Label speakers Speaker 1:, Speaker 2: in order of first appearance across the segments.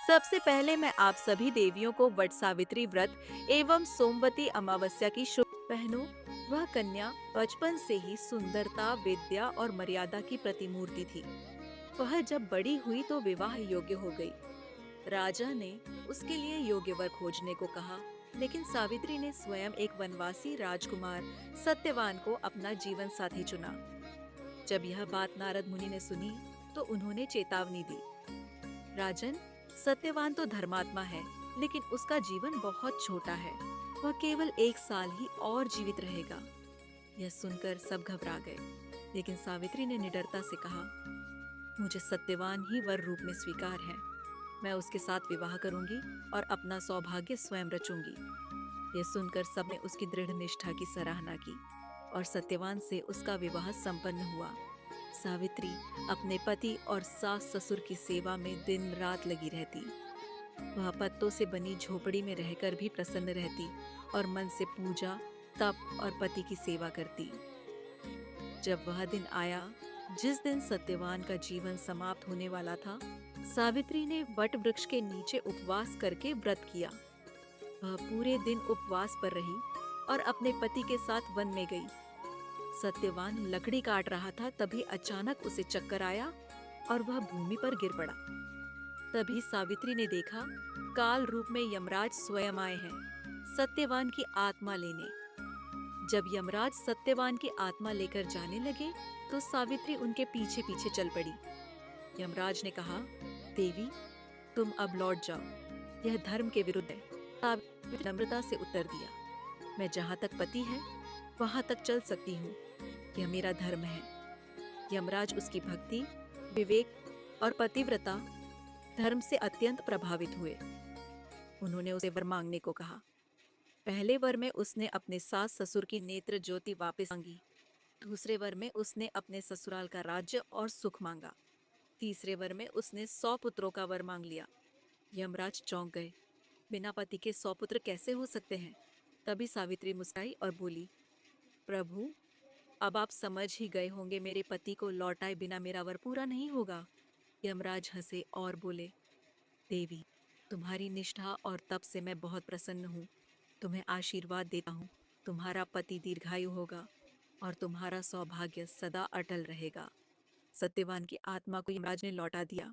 Speaker 1: सबसे पहले मैं आप सभी देवियों को वट सावित्री व्रत एवं सोमवती अमावस्या की शुभ बहनों। वह कन्या बचपन से ही सुंदरता, विद्या और मर्यादा की प्रतिमूर्ति थी। वह जब बड़ी हुई तो विवाह योग्य हो गई। राजा ने उसके लिए योग्य वर खोजने को कहा, लेकिन सावित्री ने स्वयं एक वनवासी राजकुमार सत्यवान को अपना जीवन साथी चुना। जब यह बात नारद मुनि ने सुनी, तो उन्होंने चेतावनी दी, राजन, सत्यवान तो धर्मात्मा है, लेकिन उसका जीवन बहुत छोटा है। वह केवल 1 साल ही और जीवित रहेगा। यह सुनकर सब घबरा गए, लेकिन सावित्री ने निडरता से कहा, मुझे सत्यवान ही वर रूप में स्वीकार है। मैं उसके साथ विवाह करूंगी और अपना सौभाग्य स्वयं रचूंगी। यह सुनकर सबने उसकी दृढ़ निष्ठा की सराहना की और सत्यवान से उसका विवाह संपन्न हुआ। सावित्री अपने पति और सास ससुर की सेवा में दिन रात लगी रहती। वह पत्तों से बनी झोपड़ी में रहकर भी प्रसन्न रहती और मन से पूजा, तप और पति की सेवा करती। जब वह दिन आया जिस दिन सत्यवान का जीवन समाप्त होने वाला था, सावित्री ने वट वृक्ष के नीचे उपवास करके व्रत किया। वह पूरे दिन उपवास पर रही और अपने पति के साथ वन में गई। सत्यवान लकड़ी काट रहा था, तभी अचानक उसे चक्कर आया और वह भूमि पर गिर पड़ा। तभी सावित्री ने देखा, काल रूप में यमराज स्वयं आए हैं सत्यवान की आत्मा लेने। जब यमराज सत्यवान की आत्मा लेकर जाने लगे, तो सावित्री उनके पीछे पीछे चल पड़ी। यमराज ने कहा, देवी, तुम अब लौट जाओ, यह धर्म के विरुद्ध है। सावित्री नम्रता से उत्तर दिया, मैं जहाँ तक पति है वहां तक चल सकती हूँ, यह मेरा धर्म है। यमराज उसकी भक्ति, विवेक और पतिव्रता धर्म से अत्यंत प्रभावित हुए। उन्होंने उसे वर मांगने को कहा। पहले वर में उसने अपने सास ससुर की नेत्र ज्योति वापस मांगी। दूसरे वर में उसने अपने ससुराल का राज्य और सुख मांगा। तीसरे वर में उसने 100 पुत्रों का वर मांग लिया। यमराज चौंक गए, बिना पति के 100 पुत्र कैसे हो सकते हैं? तभी सावित्री मुस्कुराई और बोली, प्रभु, अब आप समझ ही गए होंगे, मेरे पति को लौटाए बिना मेरा वर पूरा नहीं होगा। यमराज हंसे और बोले, देवी, तुम्हारी निष्ठा और तप से मैं बहुत प्रसन्न हूँ। तुम्हें आशीर्वाद देता हूँ, तुम्हारा पति दीर्घायु होगा और तुम्हारा सौभाग्य सदा अटल रहेगा। सत्यवान की आत्मा को यमराज ने लौटा दिया।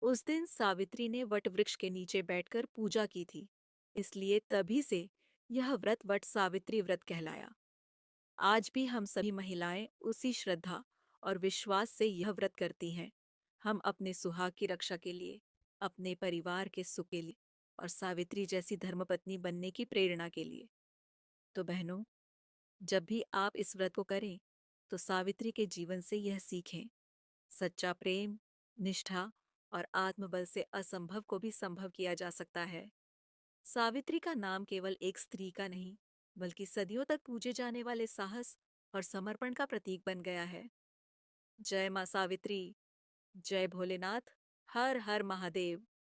Speaker 1: उस दिन सावित्री ने वट वृक्ष के नीचे बैठकर पूजा की थी, इसलिए तभी से यह व्रत वट सावित्री व्रत कहलाया। आज भी हम सभी महिलाएं उसी श्रद्धा और विश्वास से यह व्रत करती हैं। हम अपने सुहाग की रक्षा के लिए, अपने परिवार के सुख के लिए और सावित्री जैसी धर्मपत्नी बनने की प्रेरणा के लिए। तो बहनों, जब भी आप इस व्रत को करें, तो सावित्री के जीवन से यह सीखें, सच्चा प्रेम, निष्ठा और आत्मबल से असंभव को भी संभव किया जा सकता है। सावित्री का नाम केवल एक स्त्री का नहीं, बल्कि सदियों तक पूजे जाने वाले साहस और समर्पण का प्रतीक बन गया है। जय मां सावित्री, जय भोलेनाथ, हर हर महादेव।